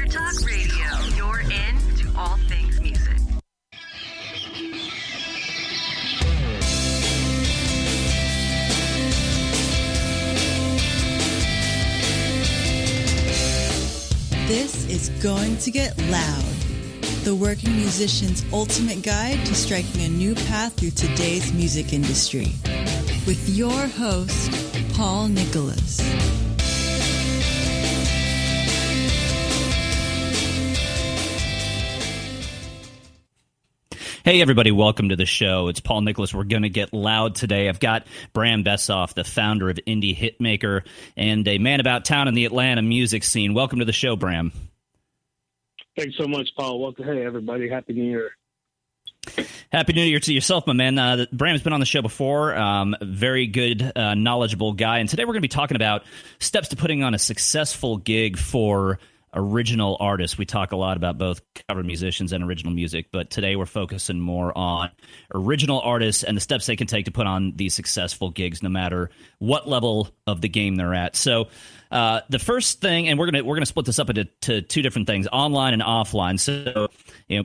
Talk Radio. You're in to all things music. This is Going to Get Loud, the working musician's ultimate guide to striking a new path through today's music industry. With your host, Paul Nicholas. Hey, everybody, welcome to the show. It's Paul Nicholas. We're going to get loud today. I've got Bram Bessoff, the founder of IndieHitMaker and a man about town in the Atlanta music scene. Welcome to the show, Bram. Thanks so much, Paul. Welcome. Hey, everybody. Happy New Year. Happy New Year to yourself, my man. Bram's been on the show before. Very good, knowledgeable guy. And today we're going to be talking about steps to putting on a successful gig for original artists. We talk a lot about both cover musicians and original music, but today we're focusing more on original artists and the steps they can take to put on these successful gigs, no matter what level of the game they're at. So the first thing, and we're gonna split this up into two different things, online and offline. So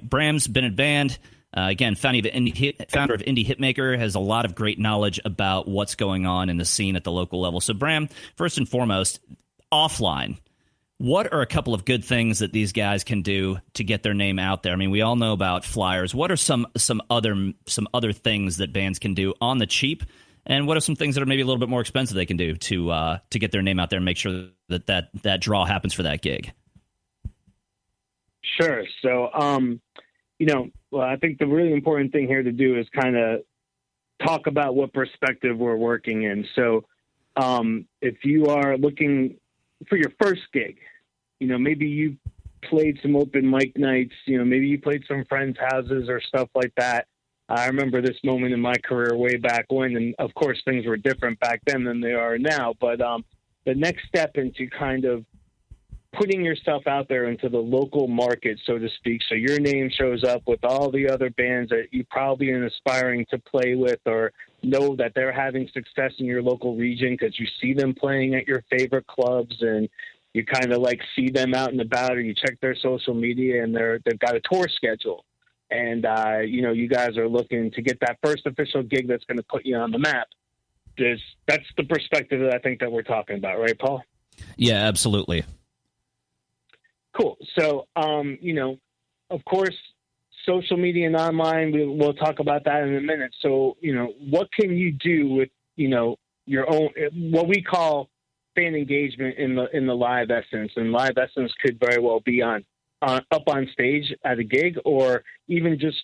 Bram's been in band. Again, founder of IndieHitMaker, has a lot of great knowledge about what's going on in the scene at the local level. So Bram, first and foremost, offline. What are a couple of good things that these guys can do to get their name out there? I mean, we all know about flyers. What are some other things that bands can do on the cheap, and what are some things that are maybe a little bit more expensive they can do to get their name out there and make sure that draw happens for that gig? Sure. So, well, I think the really important thing here to do is kind of talk about what perspective we're working in. So, if you are looking for your first gig, maybe you played some open mic nights, maybe you played some friends' houses or stuff like that. I remember this moment in my career way back when, and of course things were different back then than they are now. But the next step into kind of putting yourself out there into the local market, so to speak, so your name shows up with all the other bands that you probably are aspiring to play with, or know that they're having success in your local region because you see them playing at your favorite clubs, and you kind of like see them out and about, or you check their social media and they've got a tour schedule. And, you guys are looking to get that first official gig that's going to put you on the map. That's the perspective that I think that we're talking about, right, Paul? Yeah, absolutely. Cool. So, of course, social media and online, we'll talk about that in a minute. So, what can you do with, your own, what we call fan engagement in the live essence? And live essence could very well be up on stage at a gig, or even just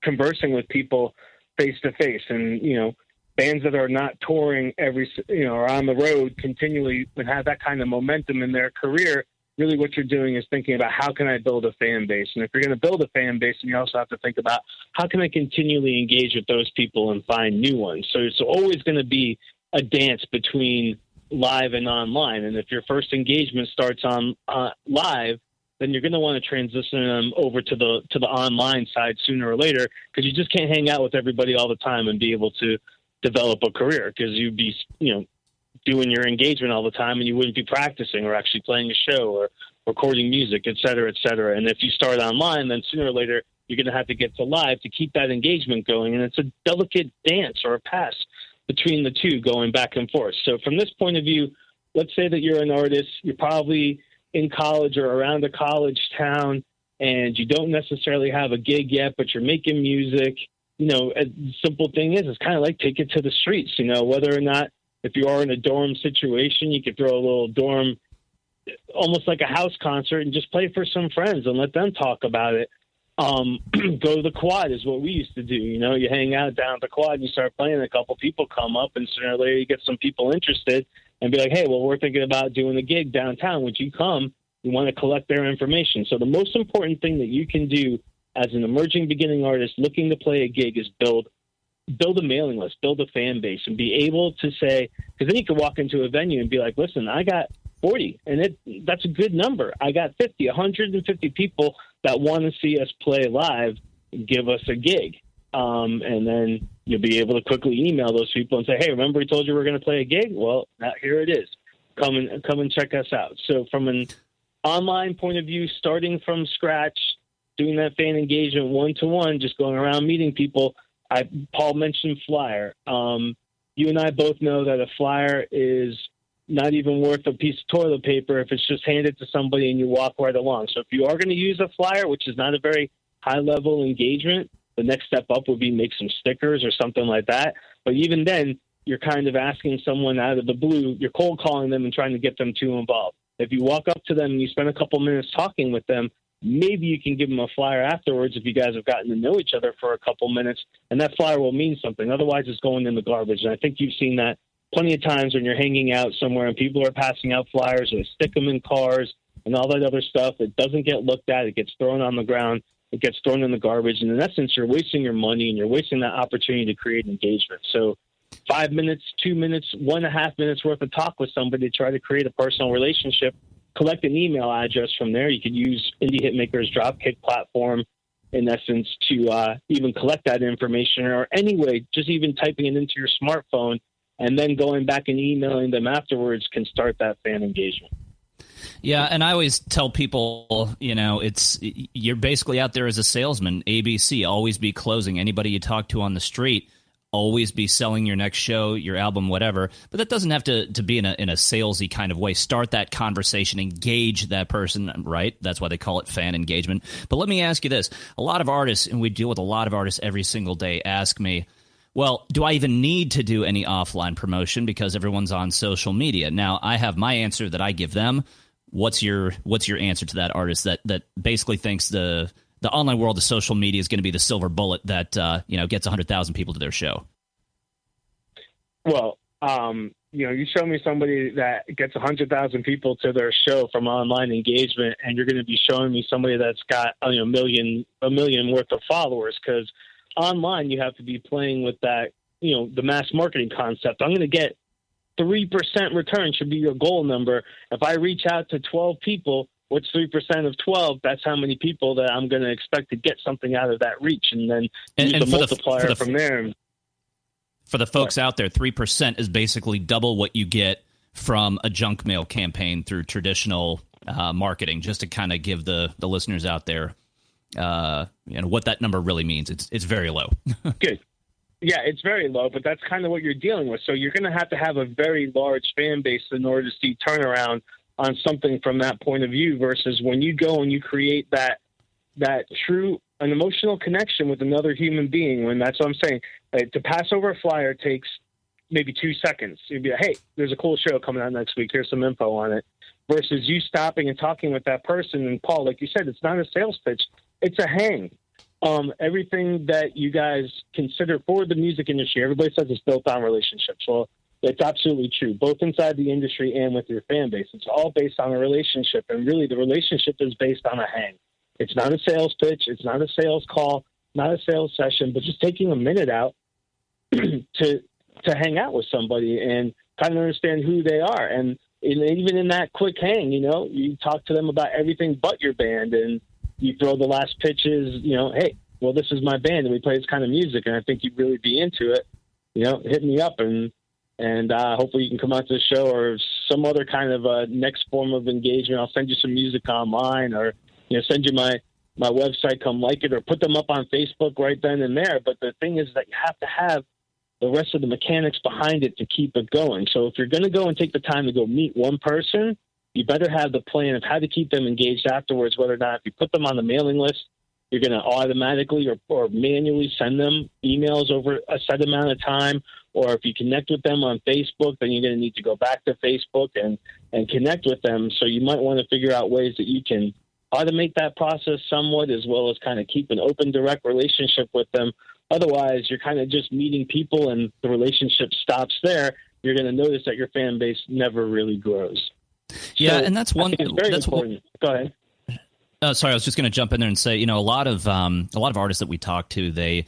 conversing with people face to face. And, bands that are not touring or on the road continually would have that kind of momentum in their career. Really what you're doing is thinking about, how can I build a fan base? And if you're going to build a fan base, then you also have to think about, how can I continually engage with those people and find new ones? So it's always going to be a dance between live and online. And if your first engagement starts on live, then you're going to want to transition them over to the online side sooner or later, because you just can't hang out with everybody all the time and be able to develop a career, because you'd be, doing your engagement all the time and you wouldn't be practicing or actually playing a show or recording music, et cetera, et cetera. And if you start online, then sooner or later you're going to have to get to live to keep that engagement going. And it's a delicate dance or a pass between the two, going back and forth. So from this point of view, let's say that you're an artist, you're probably in college or around a college town, and you don't necessarily have a gig yet, but you're making music. A simple thing is, it's kind of like take it to the streets, whether or not, if you are in a dorm situation, you could throw a little dorm, almost like a house concert, and just play for some friends and let them talk about it. Go to the quad is what we used to do. You hang out down at the quad and you start playing, a couple people come up, and sooner or later you get some people interested and be like, hey, well, we're thinking about doing a gig downtown. Would you come? We want to collect their information. So the most important thing that you can do as an emerging beginning artist looking to play a gig is build a mailing list, build a fan base, and be able to say, because then you can walk into a venue and be like, listen, I got 40, and that's a good number. I got 50, 150 people that want to see us play live, give us a gig. And then you'll be able to quickly email those people and say, hey, remember we told you we're going to play a gig? Well, here it is. Come and check us out. So from an online point of view, starting from scratch, doing that fan engagement one-to-one, just going around meeting people. Paul mentioned flyer. You and I both know that a flyer is not even worth a piece of toilet paper if it's just handed to somebody and you walk right along. So if you are going to use a flyer, which is not a very high-level engagement, the next step up would be make some stickers or something like that. But even then, you're kind of asking someone out of the blue, you're cold calling them and trying to get them too involved. If you walk up to them and you spend a couple minutes talking with them, maybe you can give them a flyer afterwards if you guys have gotten to know each other for a couple minutes, and that flyer will mean something. Otherwise, it's going in the garbage. And I think you've seen that plenty of times when you're hanging out somewhere and people are passing out flyers or they stick them in cars and all that other stuff. It doesn't get looked at. It gets thrown on the ground. It gets thrown in the garbage. And in essence, you're wasting your money and you're wasting that opportunity to create engagement. So 5 minutes, 2 minutes, 1.5 minutes worth of talk with somebody to try to create a personal relationship. Collect an email address from there. You could use IndieHitMaker's Dropkick platform, in essence, to even collect that information, or anyway, just even typing it into your smartphone and then going back and emailing them afterwards can start that fan engagement. Yeah, and I always tell people, you're basically out there as a salesman, ABC, always be closing. Anybody you talk to on the street, always be selling your next show, your album, whatever. But that doesn't have to be in a salesy kind of way. Start that conversation, engage that person, right? That's why they call it fan engagement. But let me ask you this. A lot of artists, and we deal with a lot of artists every single day, ask me, well, do I even need to do any offline promotion because everyone's on social media? Now, I have my answer that I give them. What's your answer to that artist that basically thinks the online world of social media is going to be the silver bullet that gets 100,000 people to their show? Well, you show me somebody that gets 100,000 people to their show from online engagement, and you're going to be showing me somebody that's got a million worth of followers, because online you have to be playing with that, the mass marketing concept. I'm going to get 3% return should be your goal number. If I reach out to 12 people, what's 3% of 12? That's how many people that I'm going to expect to get something out of that reach, and then use the multiplier from there. For the folks out there, 3% is basically double what you get from a junk mail campaign through traditional marketing, just to kind of give the listeners out there what that number really means. It's very low. Good. Yeah, it's very low, but that's kind of what you're dealing with. So you're going to have a very large fan base in order to see turnaround on something from that point of view, versus when you go and you create that true an emotional connection with another human being. When that's what I'm saying. To pass over a flyer takes maybe 2 seconds. You'd be like, hey, there's a cool show coming out next week. Here's some info on it. Versus you stopping and talking with that person. And Paul, like you said, it's not a sales pitch. It's a hang. Everything that you guys consider for the music industry, everybody says it's built on relationships. Well, it's absolutely true, both inside the industry and with your fan base. It's all based on a relationship, and really the relationship is based on a hang. It's not a sales pitch. It's not a sales call, not a sales session, but just taking a minute out to hang out with somebody and kind of understand who they are. And even in that quick hang, you talk to them about everything but your band, and you throw the last pitches, hey, well, this is my band and we play this kind of music and I think you'd really be into it. Hit me up and hopefully you can come out to the show, or some other kind of next form of engagement. I'll send you some music online, or send you my website, come like it, or put them up on Facebook right then and there. But the thing is that you have to have the rest of the mechanics behind it to keep it going. So if you're going to go and take the time to go meet one person, you better have the plan of how to keep them engaged afterwards, whether or not if you put them on the mailing list, you're going to automatically or manually send them emails over a set amount of time. Or if you connect with them on Facebook, then you're going to need to go back to Facebook and connect with them. So you might want to figure out ways that you can automate that process somewhat, as well as kind of keep an open, direct relationship with them. Otherwise, you're kind of just meeting people and the relationship stops there. You're going to notice that your fan base never really grows. Yeah, so and that's one. That's important. Go ahead. Sorry, I was just going to jump in there and say, a lot of artists that we talk to, they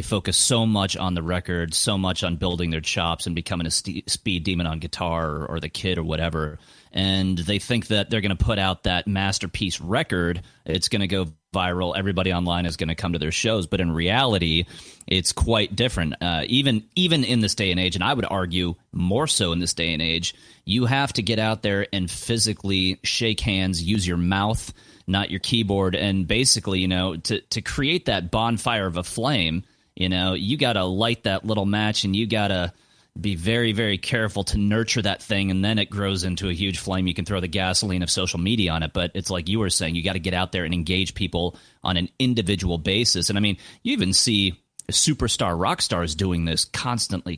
focus so much on the record, so much on building their chops and becoming a speed demon on guitar or the Kid or whatever. And they think that they're going to put out that masterpiece record. It's going to go viral, everybody online is going to come to their shows. But in reality, it's quite different. Even in this day and age, and I would argue more so in this day and age, you have to get out there and physically shake hands, use your mouth, not your keyboard, and basically, to create that bonfire of a flame, you got to light that little match, and you got to be very, very careful to nurture that thing, and then it grows into a huge flame. You can throw the gasoline of social media on it, but it's like you were saying, you got to get out there and engage people on an individual basis. And I mean, you even see superstar rock stars doing this constantly.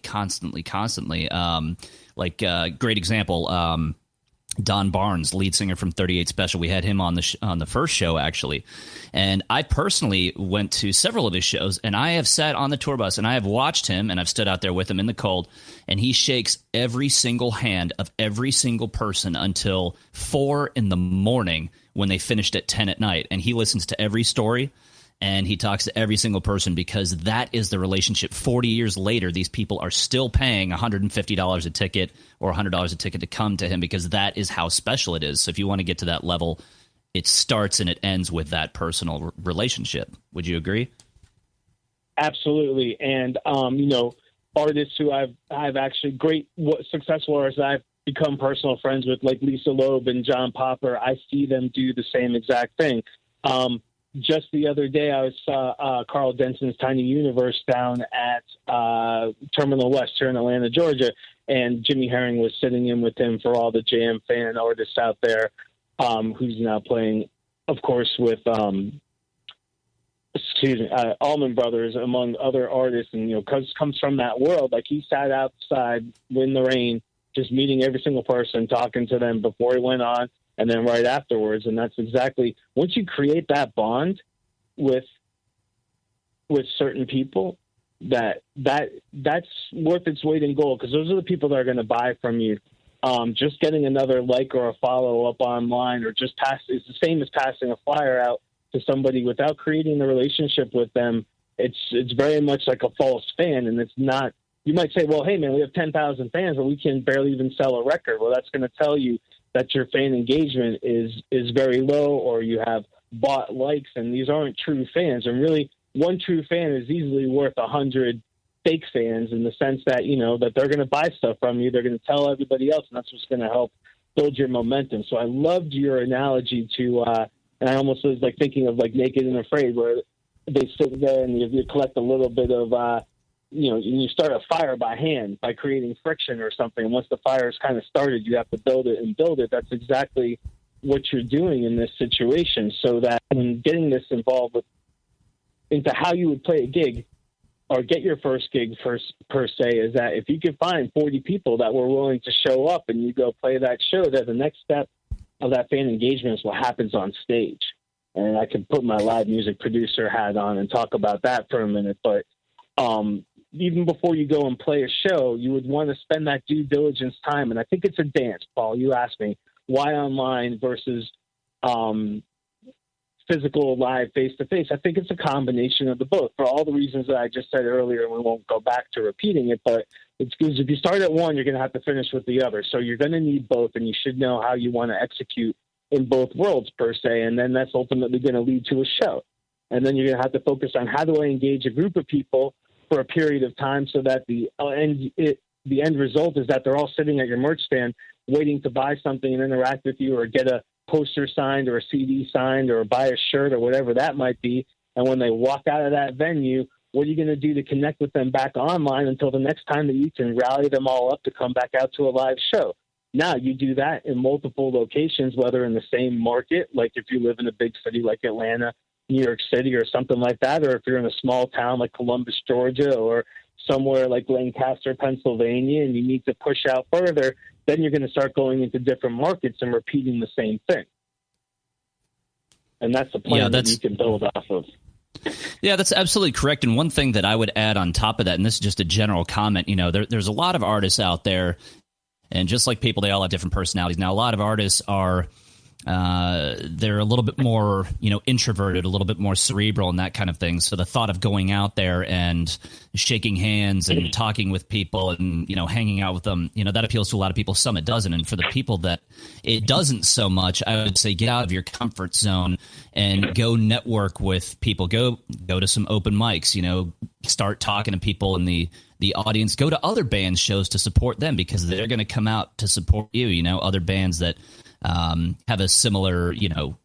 Great example, Don Barnes, lead singer from 38 Special. We had him on the first show, actually. And I personally went to several of his shows, and I have sat on the tour bus, and I have watched him, and I've stood out there with him in the cold, and he shakes every single hand of every single person until 4 a.m. when they finished at 10 at night. And he listens to every story, and he talks to every single person, because that is the relationship. 40 years later, these people are still paying $150 a ticket or $100 a ticket to come to him, because that is how special it is. So if you want to get to that level, it starts and it ends with that personal relationship. Would you agree? Absolutely. And, artists who I've actually successful artists I've become personal friends with, like Lisa Loeb and John Popper, I see them do the same exact thing. Just the other day, I saw Carl Denson's Tiny Universe down at Terminal West here in Atlanta, Georgia, and Jimmy Herring was sitting in with him for all the Jam fan artists out there, who's now playing, of course, with Allman Brothers, among other artists, and comes from that world. Like, he sat outside in the rain, just meeting every single person, talking to them before he went on, and then right afterwards. And that's exactly, once you create that bond with certain people, that's worth its weight in gold, because those are the people that are going to buy from you. Just getting another like or a follow up online, or just it's the same as passing a flyer out to somebody without creating the relationship with them. It's very much like a false fan, and it's not. You might say, well, hey man, we have 10,000 fans, but we can barely even sell a record. Well, that's going to tell you that your fan engagement is very low, or you have bought likes, and these aren't true fans. And really, one true fan is easily worth 100 fake fans, in the sense that, that they're going to buy stuff from you. They're going to tell everybody else, and that's what's going to help build your momentum. So I loved your analogy to, and I almost was like thinking of like Naked and Afraid, where they sit there and you collect a little bit of, you start a fire by hand by creating friction or something. And once the fire is kind of started, you have to build it and build it. That's exactly what you're doing in this situation. So that when getting this involved into how you would play a gig or get your first gig per se, is that if you could find 40 people that were willing to show up and you go play that show, that the next step of that fan engagement is what happens on stage. And I could put my live music producer hat on and talk about that for a minute. But, even before you go and play a show, you would want to spend that due diligence time. And I think it's a dance, Paul. You asked me, why online versus physical, live, face-to-face? I think it's a combination of the both, for all the reasons that I just said earlier, and we won't go back to repeating it. But it's because if you start at one, you're going to have to finish with the other. So you're going to need both, and you should know how you want to execute in both worlds, per se. And then that's ultimately going to lead to a show. And then you're going to have to focus on, how do I engage a group of people for a period of time, so that the end result is that they're all sitting at your merch stand waiting to buy something and interact with you, or get a poster signed, or a CD signed, or buy a shirt, or whatever that might be. And when they walk out of that venue, what are you going to do to connect with them back online until the next time that you can rally them all up to come back out to a live show? Now, you do that in multiple locations, whether in the same market, like if you live in a big city like Atlanta, New York City, or something like that, or if you're in a small town like Columbus, Georgia, or somewhere like Lancaster, Pennsylvania, and you need to push out further, then you're going to start going into different markets and repeating the same thing. And that's the plan that you can build off of. Yeah, that's absolutely correct. And one thing that I would add on top of that, and this is just a general comment, there's a lot of artists out there, and just like people, they all have different personalities. Now, a lot of artists are they're a little bit more, introverted, a little bit more cerebral and that kind of thing. So the thought of going out there and shaking hands and talking with people and, hanging out with them, that appeals to a lot of people. Some it doesn't. And for the people that it doesn't so much, I would say get out of your comfort zone and go network with people. Go to some open mics, start talking to people in the audience. Go to other bands' shows to support them because they're going to come out to support you, other bands that have a similar,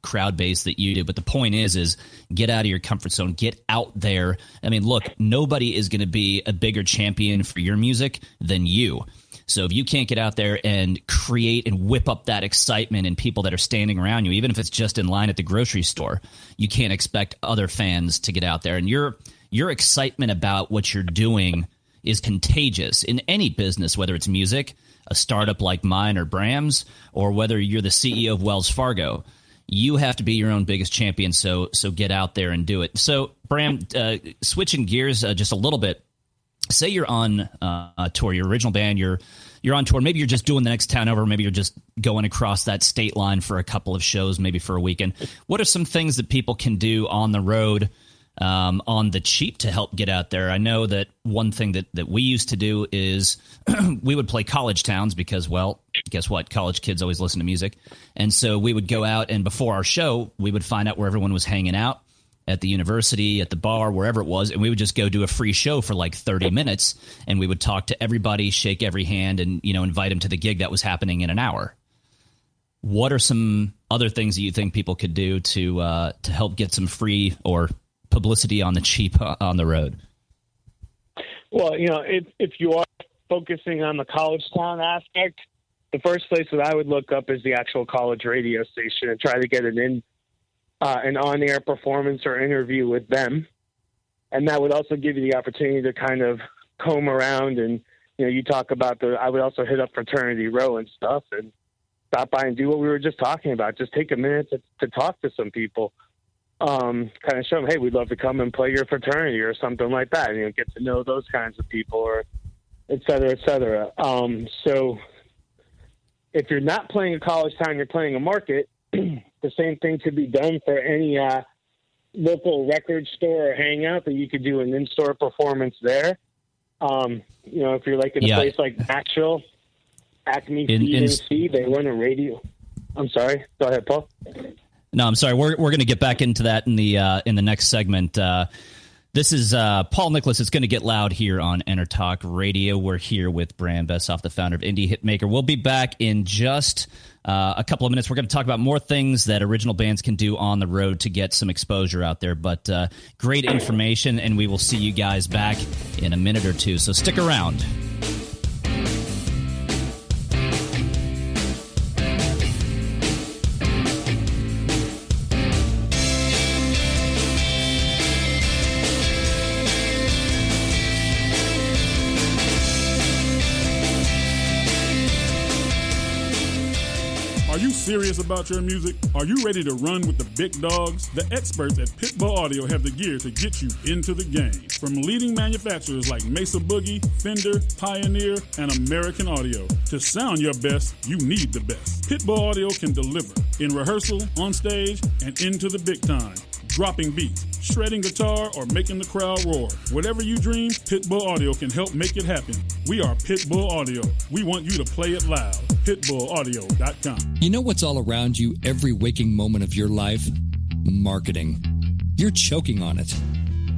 crowd base that you do. But the point is get out of your comfort zone, get out there. I mean, look, nobody is going to be a bigger champion for your music than you. So if you can't get out there and create and whip up that excitement in people that are standing around you, even if it's just in line at the grocery store, you can't expect other fans to get out there. And your excitement about what you're doing is contagious in any business, whether it's music, a startup like mine or Bram's, or whether you're the CEO of Wells Fargo. You have to be your own biggest champion, so get out there and do it. So, Bram, switching gears just a little bit, say you're on a tour, your original band, you're on tour, maybe you're just doing the next town over, maybe you're just going across that state line for a couple of shows, maybe for a weekend. What are some things that people can do on the road on the cheap to help get out there? I know that one thing that we used to do is we would play college towns because, well, guess what? College kids always listen to music. And so we would go out, and before our show, we would find out where everyone was hanging out at the university, at the bar, wherever it was, and we would just go do a free show for like 30 minutes, and we would talk to everybody, shake every hand, and invite them to the gig that was happening in an hour. What are some other things that you think people could do to help get some free or publicity on the cheap on the road? Well, if you are focusing on the college town aspect, the first place that I would look up is the actual college radio station and try to get an on-air performance or interview with them. And that would also give you the opportunity to kind of comb around and, you talk about I would also hit up Fraternity Row and stuff and stop by and do what we were just talking about. Just take a minute to talk to some people. Kind of show them, hey, we'd love to come and play your fraternity or something like that. And, get to know those kinds of people, or et cetera, et cetera. So if you're not playing a college town, you're playing a market, the same thing could be done for any local record store or hangout, that you could do an in-store performance there. If you're like in a place like Nashville, Acme CNC, they run a radio. I'm sorry. Go ahead, Paul. No, I'm sorry. We're going to get back into that in the next segment. This is Paul Nicholas. It's going to get loud here on Enter Talk Radio. We're here with Bram Bessoff, the founder of IndieHitMaker. We'll be back in just a couple of minutes. We're going to talk about more things that original bands can do on the road to get some exposure out there. But great information, and we will see you guys back in a minute or two. So stick around. Serious about your music? Are you ready to run with the big dogs? The experts at Pitbull Audio have the gear to get you into the game. From leading manufacturers like Mesa Boogie, Fender, Pioneer, and American Audio. To sound your best, you need the best. Pitbull Audio can deliver in rehearsal, on stage, and into the big time. Dropping beats, shredding guitar, or making the crowd roar. Whatever you dream, Pitbull Audio can help make it happen. We are Pitbull Audio. We want you to play it loud. PitbullAudio.com. You know what's all around you every waking moment of your life? Marketing. You're choking on it.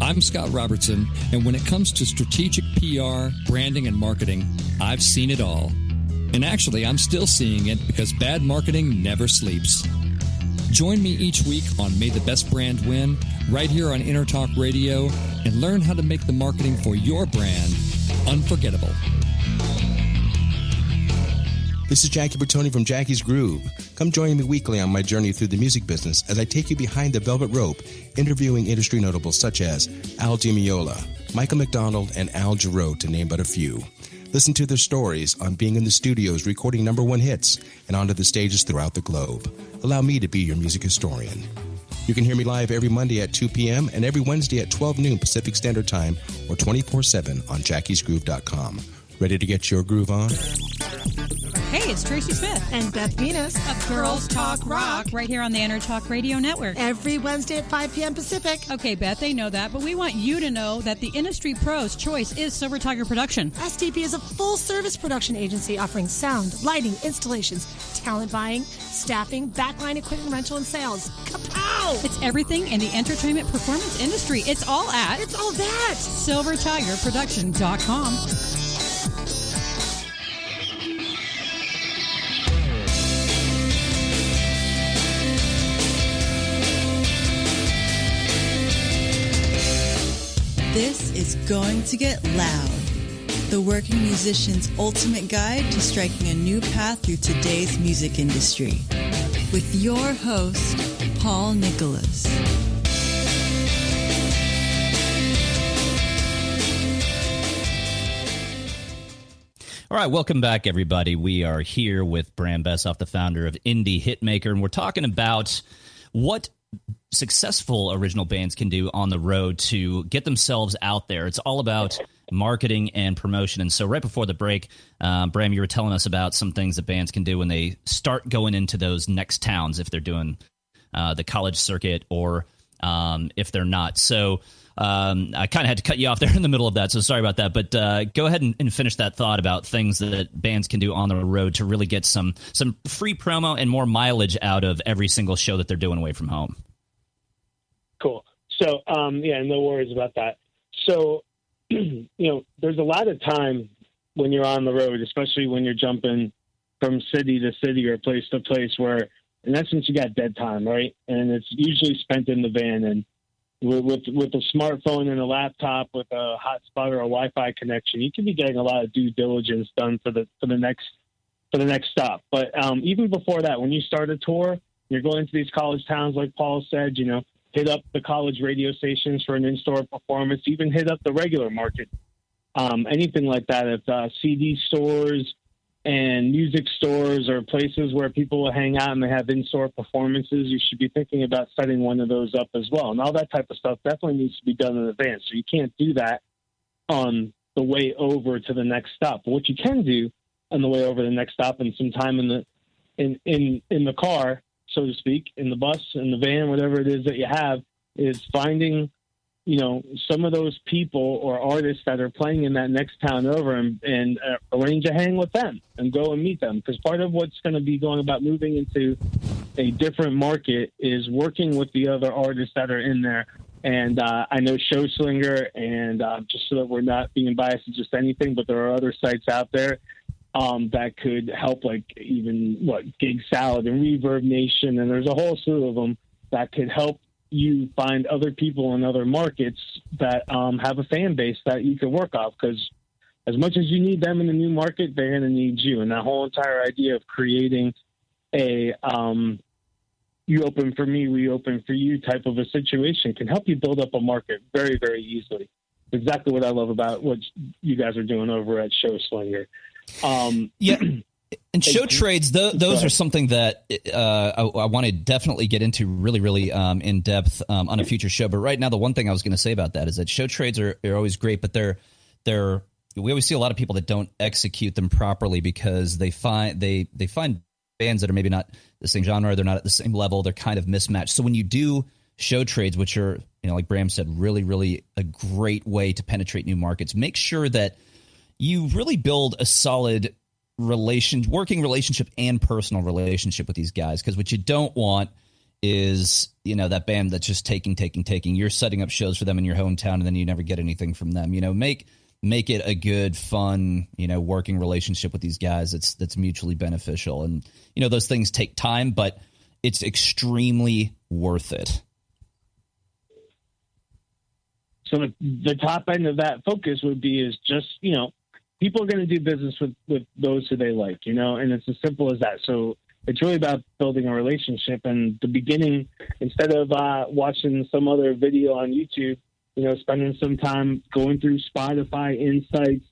I'm Scott Robertson, and when it comes to strategic PR, branding, and marketing, I've seen it all. And actually, I'm still seeing it because bad marketing never sleeps. Join me each week on May the Best Brand Win, right here on InterTalk Radio, and learn how to make the marketing for your brand unforgettable. This is Jackie Bertoni from Jackie's Groove. Come join me weekly on my journey through the music business as I take you behind the velvet rope, interviewing industry notables such as Al Di Meola, Michael McDonald, and Al Jarreau, to name but a few. Listen to their stories on being in the studios recording #1 hits and onto the stages throughout the globe. Allow me to be your music historian. You can hear me live every Monday at 2 p.m. and every Wednesday at 12 noon Pacific Standard Time, or 24/7 on jackiesgroove.com. Ready to get your groove on? Hey, it's Tracy Smith and Beth Venus of Girls Talk Rock right here on the Inner Talk Radio Network. Every Wednesday at 5 p.m. Pacific. Okay, Beth, they know that, but we want you to know that the industry pro's choice is Silver Tiger Production. STP is a full-service production agency offering sound, lighting, installations, talent buying, staffing, backline equipment rental, and sales. Kapow! It's everything in the entertainment performance industry. It's all that. SilverTigerProduction.com. This is going to get loud. The working musician's ultimate guide to striking a new path through today's music industry. With your host, Paul Nicholas. All right, welcome back, everybody. We are here with Bram Bessoff, the founder of IndieHitMaker, and we're talking about what successful original bands can do on the road to get themselves out there. It's all about marketing and promotion. And so right before the break, Bram, you were telling us about some things that bands can do when they start going into those next towns, if they're doing the college circuit or if they're not. So I kind of had to cut you off there in the middle of that, so sorry about that. But go ahead and finish that thought about things that bands can do on the road to really get some free promo and more mileage out of every single show that they're doing away from home. Cool. So, no worries about that. So, there's a lot of time when you're on the road, especially when you're jumping from city to city or place to place where, in essence, you got dead time, right? And it's usually spent in the van. And with a smartphone and a laptop with a hotspot or a Wi-Fi connection, you can be getting a lot of due diligence done for the next stop. But even before that, when you start a tour, you're going to these college towns, like Paul said, hit up the college radio stations for an in-store performance, even hit up the regular market, anything like that. If CD stores and music stores or places where people will hang out and they have in-store performances, you should be thinking about setting one of those up as well. And all that type of stuff definitely needs to be done in advance. So you can't do that on the way over to the next stop. But what you can do on the way over to the next stop and some time in the car, so to speak, in the bus, in the van, whatever it is that you have, is finding, some of those people or artists that are playing in that next town over and arrange a hang with them and go and meet them. Because part of what's going to be going about moving into a different market is working with the other artists that are in there. And I know Showslinger, and just so that we're not being biased to just anything, but there are other sites out there that could help, like even Gig Salad and Reverb Nation, and there's a whole slew of them that could help you find other people in other markets that have a fan base that you can work off. Because as much as you need them in the new market, they're going to need you. And that whole entire idea of creating a you open for me, we open for you type of a situation can help you build up a market very, very easily. Exactly what I love about what you guys are doing over at Showslinger. And show trades, those are something that I want to definitely get into really, really in depth on a future show. But right now, the one thing I was going to say about that is that show trades are always great, but we always see a lot of people that don't execute them properly because they find bands that are maybe not the same genre, they're not at the same level, they're kind of mismatched. So when you do show trades, which are, like Bram said, really, really a great way to penetrate new markets, make sure that you really build a solid working relationship and personal relationship with these guys. Because what you don't want is, that band that's just taking. You're setting up shows for them in your hometown, and then you never get anything from them. Make it a good, fun, working relationship with these guys that's mutually beneficial. And, those things take time, but it's extremely worth it. So the top end of that focus would be is just, people are going to do business with those who they like, and it's as simple as that. So it's really about building a relationship. And the beginning, instead of watching some other video on YouTube, spending some time going through Spotify Insights,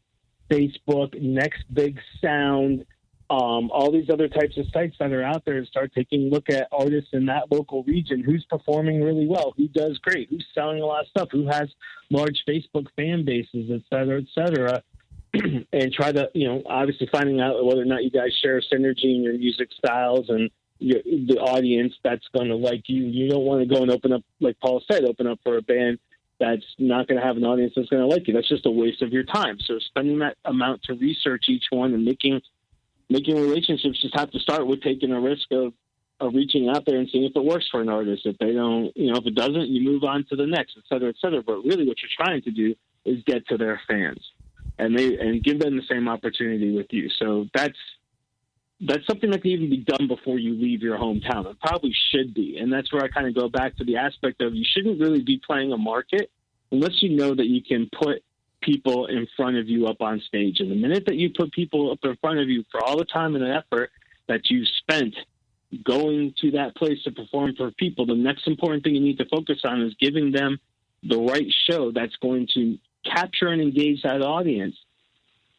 Facebook, Next Big Sound, all these other types of sites that are out there, and start taking a look at artists in that local region, who's performing really well, who does great, who's selling a lot of stuff, who has large Facebook fan bases, et cetera, and try to, obviously finding out whether or not you guys share synergy in your music styles and the audience that's going to like you. You don't want to go and open up, like Paul said, open up for a band that's not going to have an audience that's going to like you. That's just a waste of your time. So spending that amount to research each one and making relationships just have to start with taking a risk of reaching out there and seeing if it works for an artist. If they don't, if it doesn't, you move on to the next, et cetera, et cetera. But really what you're trying to do is get to their fans and give them the same opportunity with you. So that's something that can even be done before you leave your hometown. It probably should be. And that's where I kind of go back to the aspect of you shouldn't really be playing a market unless you know that you can put people in front of you up on stage. And the minute that you put people up in front of you for all the time and effort that you spent going to that place to perform for people, the next important thing you need to focus on is giving them the right show that's going to capture and engage that audience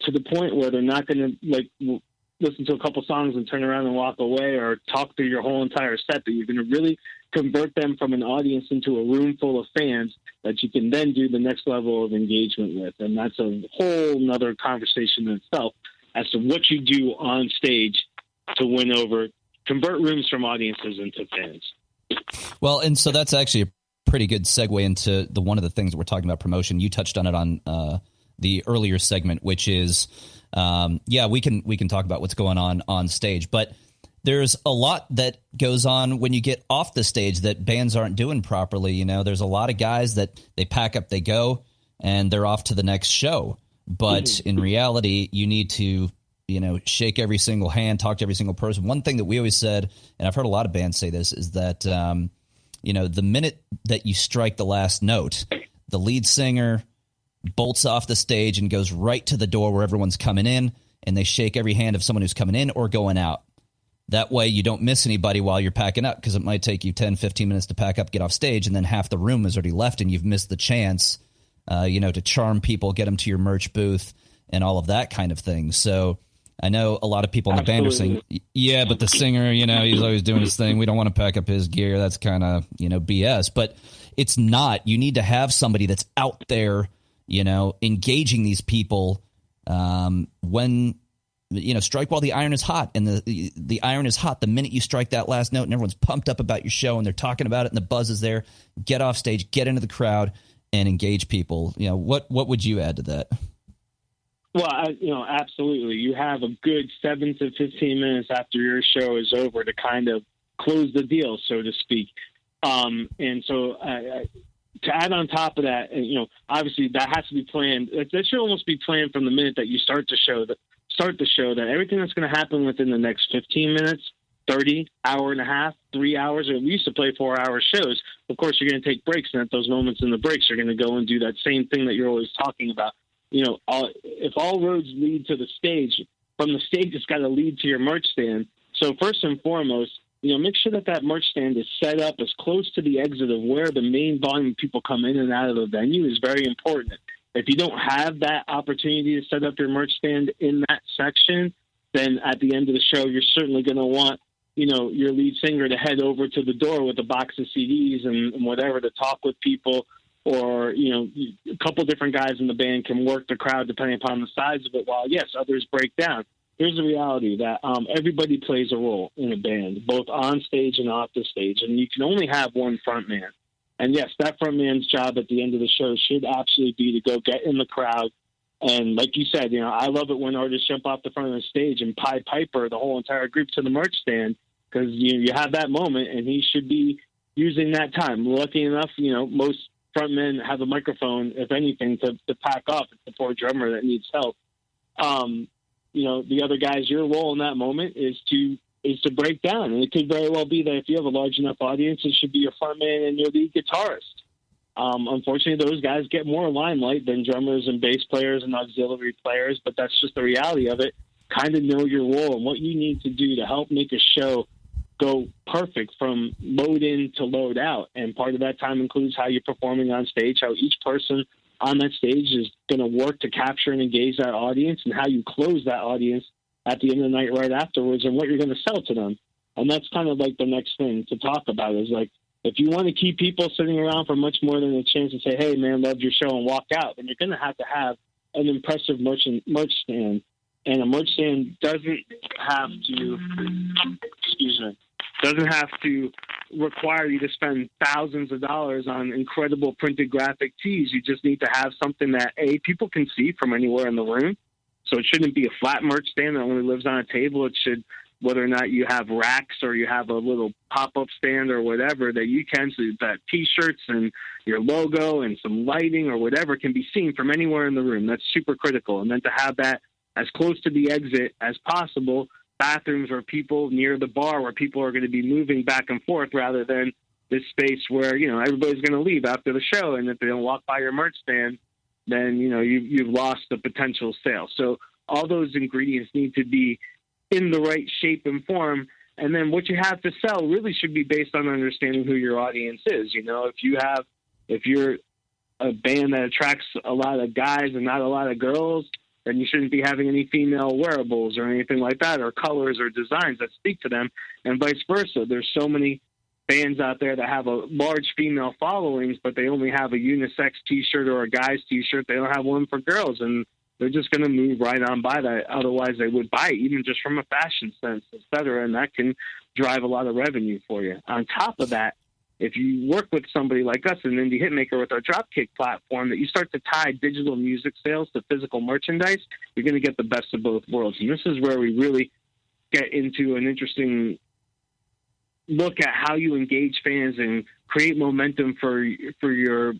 to the point where they're not going to listen to a couple songs and turn around and walk away, or talk through your whole entire set, that you're going to really convert them from an audience into a room full of fans that you can then do the next level of engagement with. And that's a whole nother conversation in itself as to what you do on stage to convert rooms from audiences into fans. Well, and so that's actually a pretty good segue into one of the things that we're talking about, promotion. You touched on it on the earlier segment, which is, we can talk about what's going on stage, but there's a lot that goes on when you get off the stage that bands aren't doing properly. There's a lot of guys that they pack up, they go, and they're off to the next show. But in reality, you need to, shake every single hand, talk to every single person. One thing that we always said, and I've heard a lot of bands say this, is that, the minute that you strike the last note, the lead singer bolts off the stage and goes right to the door where everyone's coming in, and they shake every hand of someone who's coming in or going out. That way you don't miss anybody while you're packing up, because it might take you 10, 15 minutes to pack up, get off stage, and then half the room is already left, and you've missed the chance, to charm people, get them to your merch booth, and all of that kind of thing. So I know a lot of people in the band are saying, yeah, but the singer, he's always doing his thing. We don't want to pack up his gear. That's kind of, BS. But it's not. You need to have somebody that's out there, engaging these people when, strike while the iron is hot. And the iron is hot the minute you strike that last note, and everyone's pumped up about your show and they're talking about it and the buzz is there. Get off stage, get into the crowd, and engage people. What would you add to that? Well, absolutely. You have a good 7 to 15 minutes after your show is over to kind of close the deal, so to speak. And so to add on top of that, obviously that has to be planned. That should almost be planned from the minute that you start the show, that everything that's going to happen within the next 15 minutes, 30, hour and a half, 3 hours, or we used to play 4-hour shows. Of course, you're going to take breaks, and at those moments in the breaks, you're going to go and do that same thing that you're always talking about. If all roads lead to the stage, from the stage, it's got to lead to your merch stand. So first and foremost, make sure that merch stand is set up as close to the exit of where the main volume of people come in and out of the venue is very important. If you don't have that opportunity to set up your merch stand in that section, then at the end of the show, you're certainly going to want, your lead singer to head over to the door with a box of CDs and whatever to talk with people. Or, a couple different guys in the band can work the crowd depending upon the size of it, while, yes, others break down. Here's the reality that everybody plays a role in a band, both on stage and off the stage, and you can only have one front man. And, yes, that front man's job at the end of the show should absolutely be to go get in the crowd. And like you said, I love it when artists jump off the front of the stage and Pied Piper the whole entire group to the merch stand, because you have that moment, and he should be using that time. Lucky enough, most frontmen have a microphone, if anything, to pack off. It's the poor drummer that needs help. The other guys, your role in that moment is to break down. And it could very well be that if you have a large enough audience, it should be your frontman and your lead guitarist. Unfortunately, those guys get more limelight than drummers and bass players and auxiliary players, but that's just the reality of it. Kind of know your role and what you need to do to help make a show go perfect from load in to load out. And part of that time includes how you're performing on stage, how each person on that stage is going to work to capture and engage that audience, and how you close that audience at the end of the night right afterwards, and what you're going to sell to them. And that's kind of like the next thing to talk about is, like, if you want to keep people sitting around for much more than a chance to say, hey, man, loved your show and walk out, then you're going to have an impressive merch stand. And a merch stand doesn't have to require you to spend thousands of dollars on incredible printed graphic tees. You just need to have something that people can see from anywhere in the room. So it shouldn't be a flat merch stand that only lives on a table. It should, whether or not you have racks or you have a little pop-up stand or whatever, that you can, so that T-shirts and your logo and some lighting or whatever can be seen from anywhere in the room. That's super critical. And then to have that as close to the exit as possible, bathrooms or people near the bar where people are going to be moving back and forth, rather than this space where, everybody's going to leave after the show. And if they don't walk by your merch stand, then, you've lost the potential sale. So all those ingredients need to be in the right shape and form. And then what you have to sell really should be based on understanding who your audience is. If you're a band that attracts a lot of guys and not a lot of girls, then you shouldn't be having any female wearables or anything like that, or colors or designs that speak to them, and vice versa. There's so many bands out there that have a large female followings, but they only have a unisex T-shirt or a guy's T-shirt. They don't have one for girls, and they're just going to move right on by that. Otherwise, they would buy it, even just from a fashion sense, et cetera, and that can drive a lot of revenue for you. On top of that, if you work with somebody like us in IndieHitMaker with our Dropkick platform, that you start to tie digital music sales to physical merchandise, you're going to get the best of both worlds. And this is where we really get into an interesting look at how you engage fans and create momentum for your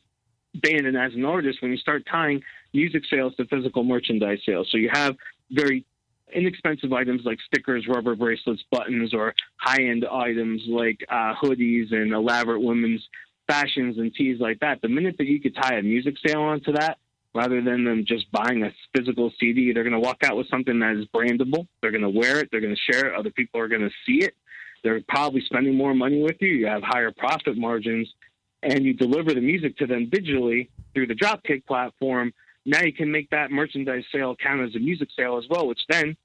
band and as an artist when you start tying music sales to physical merchandise sales. So you have very inexpensive items like stickers, rubber bracelets, buttons, or high-end items like hoodies and elaborate women's fashions and tees like that. The minute that you could tie a music sale onto that, rather than them just buying a physical CD, they're going to walk out with something that is brandable. They're going to wear it. They're going to share it. Other people are going to see it. They're probably spending more money with you. You have higher profit margins, and you deliver the music to them digitally through the Dropkick platform. Now you can make that merchandise sale count as a music sale as well, which then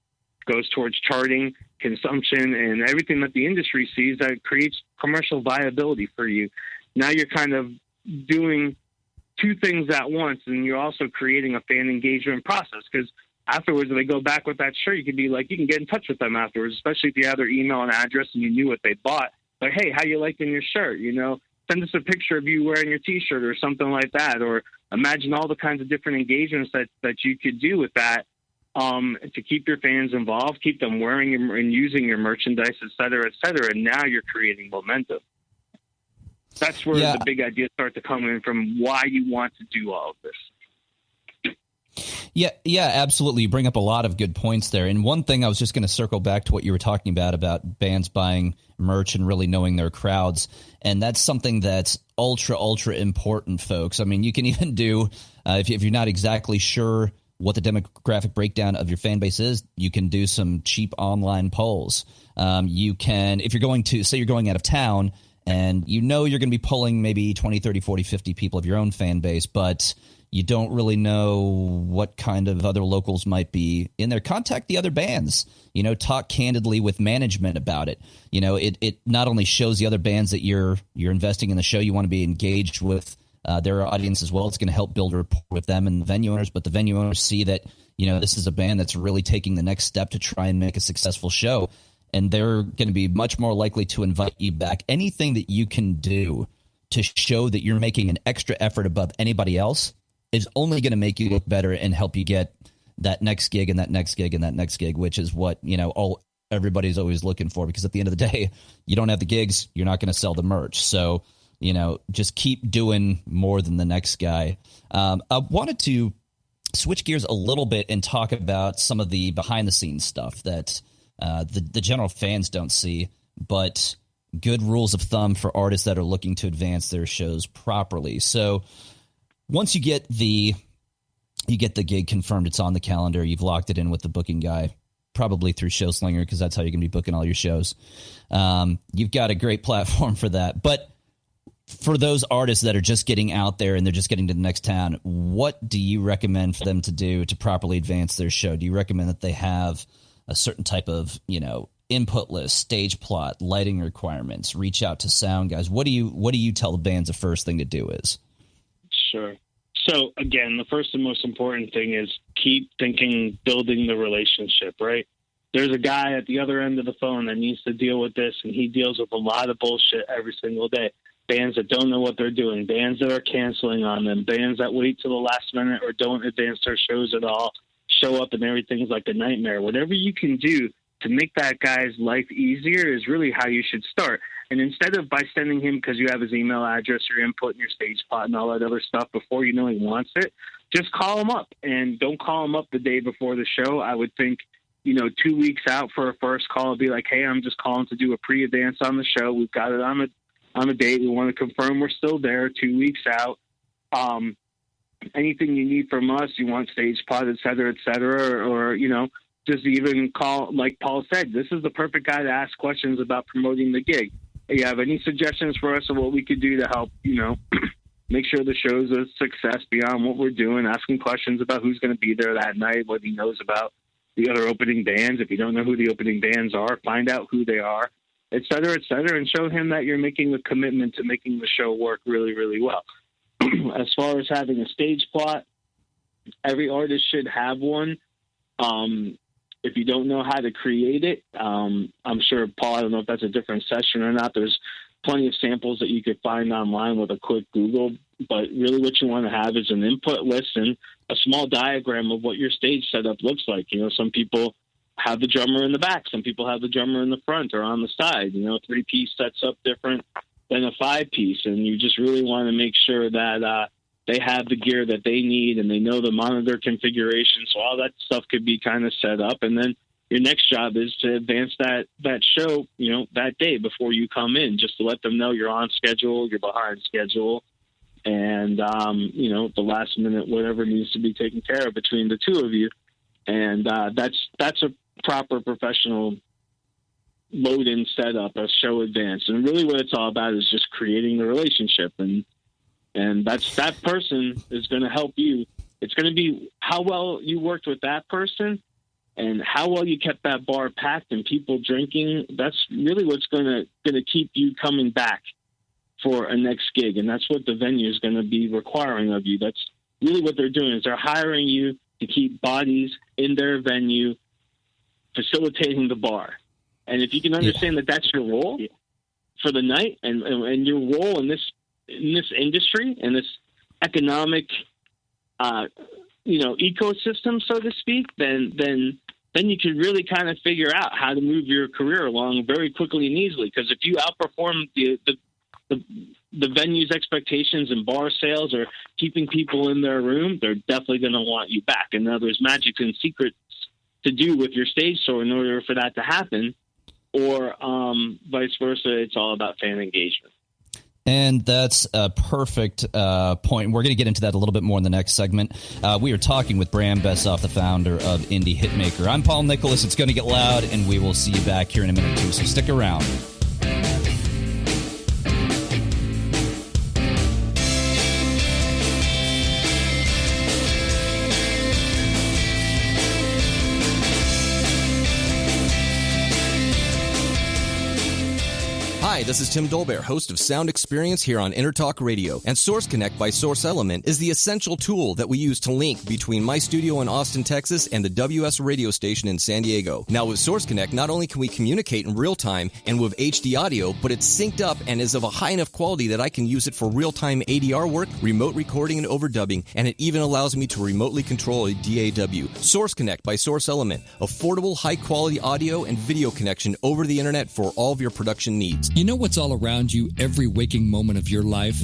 goes towards charting, consumption, and everything that the industry sees that creates commercial viability for you. Now you're kind of doing two things at once, and you're also creating a fan engagement process, because afterwards, when they go back with that shirt, you can get in touch with them afterwards, especially if you have their email and address and you knew what they bought. Like, hey, how you liking your shirt? Send us a picture of you wearing your T-shirt or something like that. Or imagine all the kinds of different engagements that you could do with that to keep your fans involved, keep them wearing and using your merchandise, et cetera, et cetera. And now you're creating momentum. That's where the big ideas start to come in from why you want to do all of this. Yeah, absolutely. You bring up a lot of good points there. And one thing I was just going to circle back to what you were talking about bands buying merch and really knowing their crowds. And that's something that's ultra important, folks. I mean, you can even do, if you're not exactly sure what the demographic breakdown of your fan base is, you can do some cheap online polls. You can, if you're going to, say you're going out of town and you're going to be pulling maybe 20, 30, 40, 50 people of your own fan base, but you don't really know what kind of other locals might be in there. Contact the other bands, talk candidly with management about it. It not only shows the other bands that you're investing in the show, you want to be engaged with their audience as well. It's going to help build a rapport with them and the venue owners, but the venue owners see that, this is a band that's really taking the next step to try and make a successful show. And they're going to be much more likely to invite you back. Anything that you can do to show that you're making an extra effort above anybody else is only going to make you look better and help you get that next gig and that next gig and that next gig, which is what, everybody's always looking for, because at the end of the day, you don't have the gigs, you're not going to sell the merch. So, just keep doing more than the next guy. I wanted to switch gears a little bit and talk about some of the behind the scenes stuff that the general fans don't see, but good rules of thumb for artists that are looking to advance their shows properly. So, once you get the gig confirmed, it's on the calendar, you've locked it in with the booking guy, probably through ShowSlinger, because that's how you're going to be booking all your shows. You've got a great platform for that. But for those artists that are just getting out there and they're just getting to the next town, what do you recommend for them to do to properly advance their show? Do you recommend that they have a certain type of, input list, stage plot, lighting requirements, reach out to sound guys? What do you tell the bands the first thing to do is? Sure. So again, the first and most important thing is keep thinking building the relationship, right? There's a guy at the other end of the phone that needs to deal with this, and he deals with a lot of bullshit every single day. Bands that don't know what they're doing, bands that are canceling on them, bands that wait till the last minute or don't advance their shows at all, show up and everything's like a nightmare. Whatever you can do to make that guy's life easier is really how you should start. And instead of by sending him, because you have his email address, your input and your stage plot and all that other stuff before you know he wants it, just call him up. And don't call him up the day before the show. I would think, 2 weeks out for a first call, be like, hey, I'm just calling to do a pre-advance on the show. We've got it on a date. We want to confirm we're still there 2 weeks out. Anything you need from us, you want stage plot, et cetera, or just even call, like Paul said, this is the perfect guy to ask questions about promoting the gig. You have any suggestions for us of what we could do to help, make sure the show's a success beyond what we're doing, asking questions about who's going to be there that night, what he knows about the other opening bands. If you don't know who the opening bands are, find out who they are, et cetera, and show him that you're making a commitment to making the show work really, really well. As far as having a stage plot, every artist should have one. If you don't know how to create it, I'm sure, Paul, I don't know if that's a different session or not. There's plenty of samples that you could find online with a quick Google, but really what you want to have is an input list and a small diagram of what your stage setup looks like. Some people have the drummer in the back. Some people have the drummer in the front or on the side. 3-piece sets up different than a 5-piece, and you just really want to make sure that they have the gear that they need and they know the monitor configuration. So all that stuff could be kind of set up. And then your next job is to advance that show, that day before you come in, just to let them know you're on schedule, you're behind schedule, and, the last minute, whatever needs to be taken care of between the two of you. And that's a proper professional load-in setup, a show advance. And really what it's all about is just creating the relationship. And that person is going to help you. It's going to be how well you worked with that person and how well you kept that bar packed and people drinking. That's really what's going to keep you coming back for a next gig. And that's what the venue is going to be requiring of you. That's really what they're doing, is they're hiring you to keep bodies in their venue, facilitating the bar. And if you can understand that that's your role for the night and your role in this industry, in this economic, ecosystem, so to speak, then you can really kind of figure out how to move your career along very quickly and easily. Because if you outperform the venue's expectations in bar sales or keeping people in their room, they're definitely going to want you back. And now there's magic and secrets to do with your stage show in order for that to happen, or vice versa. It's all about fan engagement. And that's a perfect point. We're going to get into that a little bit more in the next segment. We are talking with Bram Bessoff, the founder of IndieHitMaker. I'm Paul Nicholas. It's going to get loud, and we will see you back here in a minute or two, so stick around. Hi, this is Tim Dolbear, host of Sound Experience here on Intertalk Radio. And Source Connect by Source Element is the essential tool that we use to link between my studio in Austin, Texas and the WS radio station in San Diego. Now with Source Connect, not only can we communicate in real time and with HD audio, but it's synced up and is of a high enough quality that I can use it for real-time ADR work, remote recording and overdubbing, and it even allows me to remotely control a DAW. Source Connect by Source Element. Affordable, high-quality audio and video connection over the internet for all of your production needs. You know what's all around you every waking moment of your life?